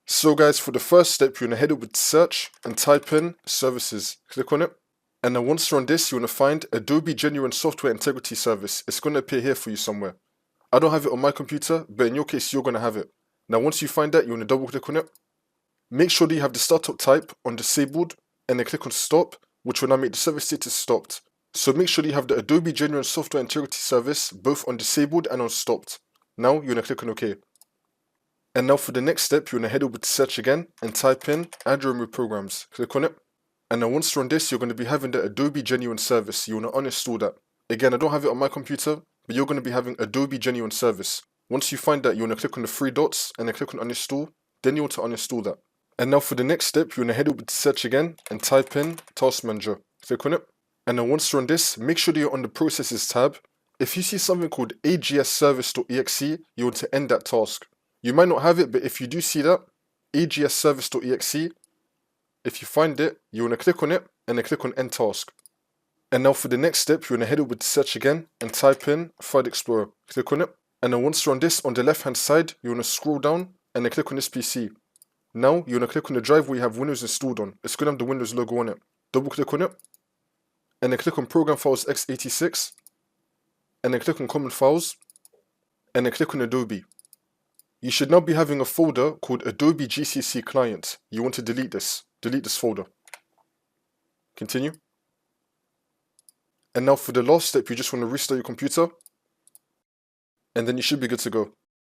So guys, for the first step, you're going to head over to search and type in services. Click on it. And then once you're on this, you want to find Adobe Genuine Software Integrity Service. It's going to appear here for you somewhere. I don't have it on my computer, but in your case, you're going to have it. Now, once you find that, you want to double click on it. Make sure that you have the startup type on disabled, and then click on stop, which will now make the service status stopped. So make sure that you have the Adobe Genuine Software Integrity Service both on disabled and on stopped. Now, you're going to click on OK. And now for the next step, you're going to head over to search again and type in add or remove programs. Click on it. And then once you're on this, you're going to be having the Adobe Genuine Service. You want to uninstall that. Again, I don't have it on my computer, but you're going to be having Adobe Genuine Service. Once you find that, you want to click on the three dots and then click on uninstall. Then you want to uninstall that. And now for the next step, you want to head over to search again and type in Task Manager. Click on it. And then once you're on this, make sure that you're on the Processes tab. If you see something called agsservice.exe, you want to end that task. You might not have it, but if you do see that, agsservice.exe, if you find it, you want to click on it and then click on End Task. And now for the next step, you want to head over to search again and type in File Explorer. Click on it. And then once you're on this, on the left hand side, you want to scroll down and then click on this PC. Now you want to click on the drive where you have Windows installed on. It's going to have the Windows logo on it. Double click on it. And then click on Program Files x86. And then click on Common Files. And then click on Adobe. You should now be having a folder called Adobe GCC Client. You want to delete this. Delete this folder. Continue. And now for the last step, you just want to restart your computer. And then you should be good to go.